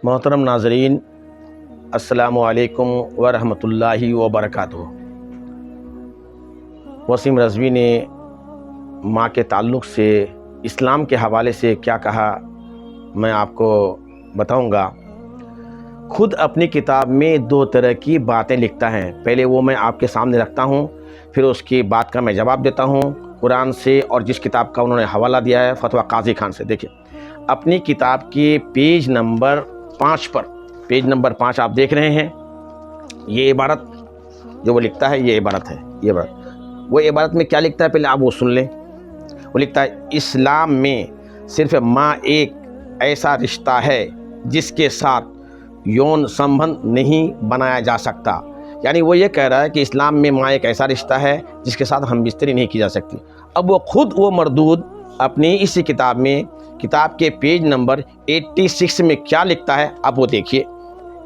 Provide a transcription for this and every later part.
محترم ناظرین، السلام علیکم ورحمۃ اللہ وبرکاتہ۔ وسیم رضوی نے ماں کے تعلق سے اسلام کے حوالے سے کیا کہا میں آپ کو بتاؤں گا۔ خود اپنی کتاب میں دو طرح کی باتیں لکھتا ہے، پہلے وہ میں آپ کے سامنے رکھتا ہوں، پھر اس کی بات کا میں جواب دیتا ہوں قرآن سے اور جس کتاب کا انہوں نے حوالہ دیا ہے فتویٰ قاضی خان سے۔ دیکھیں اپنی کتاب کے پیج نمبر 5 پر، پیج نمبر 5 آپ دیکھ رہے ہیں، یہ عبارت جو وہ لکھتا ہے، یہ عبارت ہے، یہ عبارت وہ عبارت میں کیا لکھتا ہے پہلے آپ وہ سن لیں۔ وہ لکھتا ہے اسلام میں صرف ماں ایک ایسا رشتہ ہے جس کے ساتھ یون سمبند نہیں بنایا جا سکتا، یعنی وہ یہ کہہ رہا ہے کہ اسلام میں ماں ایک ایسا رشتہ ہے جس کے ساتھ ہم بستری نہیں کی جا سکتی۔ اب وہ خود وہ مردود اپنی اسی کتاب میں، کتاب کے پیج نمبر 86 میں کیا لکھتا ہے آپ وہ دیکھیے۔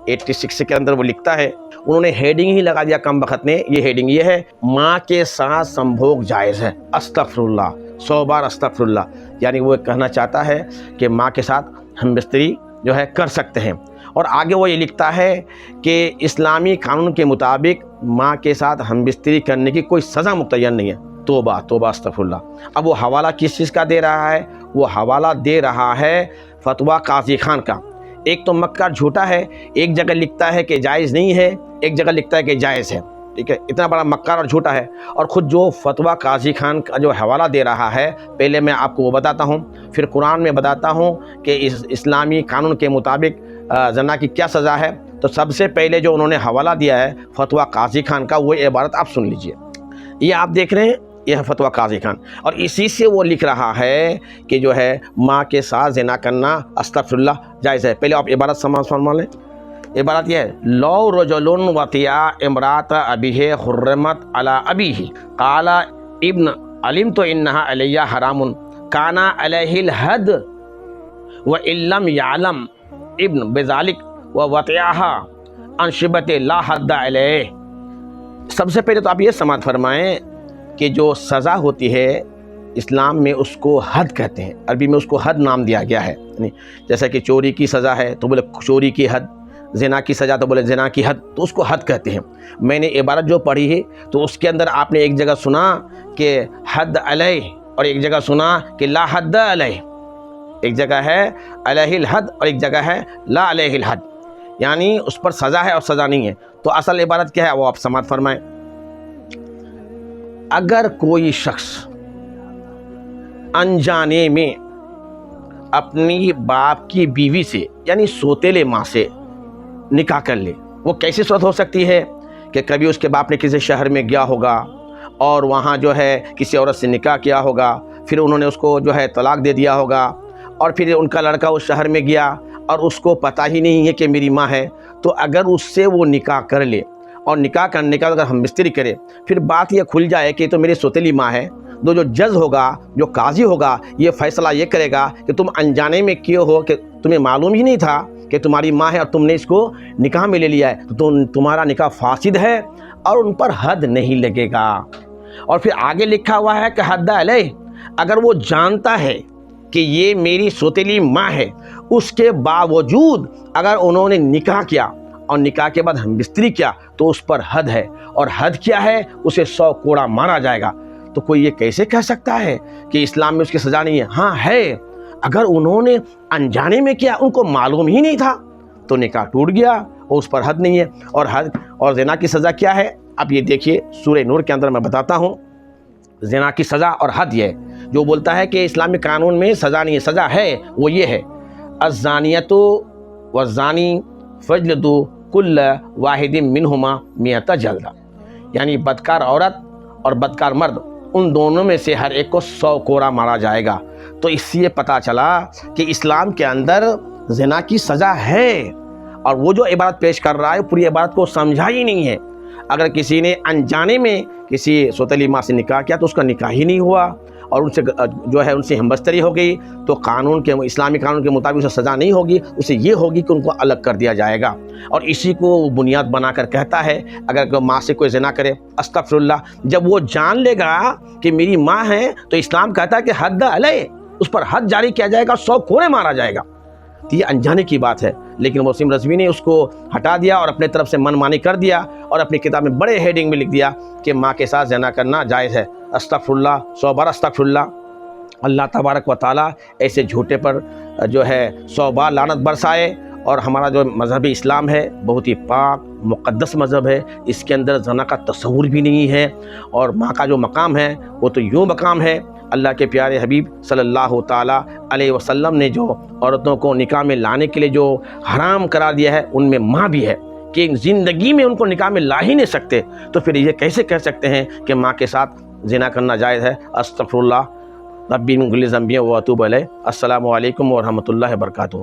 86 کے اندر وہ لکھتا ہے، انہوں نے ہیڈنگ ہی لگا دیا کم بخت نے، یہ ہیڈنگ یہ ہے، ماں کے ساتھ سمبھوگ جائز ہے۔ استغفر اللہ، 100 بار استغفر اللہ، یعنی وہ کہنا چاہتا ہے کہ ماں کے ساتھ ہم بستری جو ہے کر سکتے ہیں۔ اور آگے وہ یہ لکھتا ہے کہ اسلامی قانون کے مطابق ماں کے ساتھ ہم بستری کرنے کی کوئی سزا متعین نہیں ہے۔ توبہ توبہ استغفر اللہ۔ اب وہ حوالہ کس چیز کا دے رہا ہے؟ وہ حوالہ دے رہا ہے فتویٰ قاضی خان کا۔ ایک تو مکہ جھوٹا ہے، ایک جگہ لکھتا ہے کہ جائز نہیں ہے، ایک جگہ لکھتا ہے کہ جائز ہے، ٹھیک ہے، اتنا بڑا مکار اور جھوٹا ہے۔ اور خود جو فتویٰ قاضی خان کا جو حوالہ دے رہا ہے، پہلے میں آپ کو وہ بتاتا ہوں، پھر قرآن میں بتاتا ہوں کہ اسلامی قانون کے مطابق زنا کی کیا سزا ہے۔ تو سب سے پہلے جو انہوں نے حوالہ دیا ہے فتویٰ قاضی خان کا، وہ عبارت آپ سن لیجئے۔ یہ آپ دیکھ رہے ہیں، یہ ہے فتویٰ قاضی خان، اور اسی سے وہ لکھ رہا ہے کہ جو ہے ماں کے ساتھ زنا کرنا استغفر اللہ جائز ہے۔ پہلے آپ عبارت فرما لیں۔ عبارت یہ ہے، لو رجل وطیع امرات ابیہ حرمت علی ابیہ قال ابن علمت انہا علیہ حرام کان علیہ الحد وان لم یعلم ابن بذالک ووطیعہا عن شبۃ لا حد علیہ۔ سب سے پہلے تو آپ یہ سماعت فرمائیں کہ جو سزا ہوتی ہے اسلام میں اس کو حد کہتے ہیں، عربی میں اس کو حد نام دیا گیا ہے، یعنی جیسا کہ چوری کی سزا ہے تو بولے چوری کی حد، زنا کی سزا تو بولے زنا کی حد، تو اس کو حد کہتے ہیں۔ میں نے عبارت جو پڑھی ہے تو اس کے اندر آپ نے ایک جگہ سنا کہ حد علیہ اور ایک جگہ سنا کہ لا حد علیہ، ایک جگہ ہے علیہ الحد اور ایک جگہ ہے لا علیہ الحد، یعنی اس پر سزا ہے اور سزا نہیں ہے۔ تو اصل عبارت کیا ہے وہ آپ سماعت فرمائیں۔ اگر کوئی شخص انجانے میں اپنی باپ کی بیوی سے یعنی سوتیلے ماں سے نکاح کر لے، وہ کیسی صورت ہو سکتی ہے کہ کبھی اس کے باپ نے کسی شہر میں گیا ہوگا اور وہاں جو ہے کسی عورت سے نکاح کیا ہوگا، پھر انہوں نے اس کو جو ہے طلاق دے دیا ہوگا، اور پھر ان کا لڑکا اس شہر میں گیا اور اس کو پتہ ہی نہیں ہے کہ میری ماں ہے، تو اگر اس سے وہ نکاح کر لے اور نکاح کرنے کا اگر ہم بستری کرے، پھر بات یہ کھل جائے کہ تو میری سوتیلی ماں ہے، جو جج ہوگا، جو قاضی ہوگا، یہ فیصلہ یہ کرے گا کہ تم انجانے میں کیے ہو، کہ تمہیں معلوم ہی نہیں تھا کہ تمہاری ماں ہے اور تم نے اس کو نکاح میں لے لیا ہے، تو تمہارا نکاح فاسد ہے اور ان پر حد نہیں لگے گا۔ اور پھر آگے لکھا ہوا ہے کہ حد علیہ، اگر وہ جانتا ہے کہ یہ میری سوتیلی ماں ہے، اس کے باوجود اگر انہوں نے نکاح کیا اور نکاح کے بعد ہم بستری کیا تو اس پر حد ہے، اور حد کیا ہے؟ اسے 100 کوڑا مارا جائے گا۔ تو کوئی یہ کیسے کہہ سکتا ہے کہ اسلام میں اس کی سزا نہیں ہے؟ ہاں ہے، اگر انہوں نے انجانے میں کیا، ان کو معلوم ہی نہیں تھا تو نکاح ٹوٹ گیا اور اس پر حد نہیں ہے۔ اور حد اور زنا کی سزا کیا ہے اب یہ دیکھیے، سورہ نور کے اندر میں بتاتا ہوں زنا کی سزا اور حد۔ یہ جو بولتا ہے کہ اسلامی قانون میں سزا نہیں ہے، سزا ہے، وہ یہ ہے، الزانیۃ والزانی فاجلدوا کل واحد منہما 100 جلدہ، یعنی بدکار عورت اور بدکار مرد، ان دونوں میں سے ہر ایک کو 100 کوڑا مارا جائے گا۔ تو اس سے پتہ چلا کہ اسلام کے اندر زنا کی سزا ہے، اور وہ جو عبارت پیش کر رہا ہے پوری عبارت کو سمجھا ہی نہیں ہے۔ اگر کسی نے انجانے میں کسی سوتیلی ماں سے نکاح کیا تو اس کا نکاح ہی نہیں ہوا اور ان سے جو ہے ان سے ہمبستری ہو گئی، تو قانون کے اسلامی قانون کے مطابق اسے سزا نہیں ہوگی، اسے یہ ہوگی کہ ان کو الگ کر دیا جائے گا۔ اور اسی کو وہ بنیاد بنا کر کہتا ہے اگر کوئی ماں سے کوئی زنا کرے، استغفر اللہ، جب وہ جان لے گا کہ میری ماں ہے تو اسلام کہتا ہے کہ حد علیہ، اس پر حد جاری کیا جائے گا، 100 کوڑے مارا جائے گا۔ تو یہ انجانے کی بات ہے، لیکن وسیم رضوی نے اس کو ہٹا دیا اور اپنے طرف سے من مانی کر دیا اور اپنی کتاب میں بڑے ہیڈنگ میں لکھ دیا کہ ماں کے ساتھ زنا کرنا جائز ہے۔ استغفر اللہ، 100 بار استغفر اللہ۔ اللہ تبارک و تعالیٰ ایسے جھوٹے پر جو ہے 100 بار لعنت برسائے۔ اور ہمارا جو مذہب اسلام ہے بہت ہی پاک مقدس مذہب ہے، اس کے اندر زنا کا تصور بھی نہیں ہے، اور ماں کا جو مقام ہے وہ تو یوں مقام ہے، اللہ کے پیارے حبیب صلی اللہ تعالیٰ علیہ وسلم نے جو عورتوں کو نکاح میں لانے کے لیے جو حرام قرار دیا ہے ان میں ماں بھی ہے، کہ زندگی میں ان کو نکاح میں لا ہی نہیں سکتے، تو پھر یہ کیسے کہہ سکتے ہیں کہ ماں کے ساتھ زنا کرنا جائز ہے؟ استغفر اللہ ربی من کل ذنب و اتوب الیہ۔ السلام علیکم ورحمۃ اللہ وبرکاتہ۔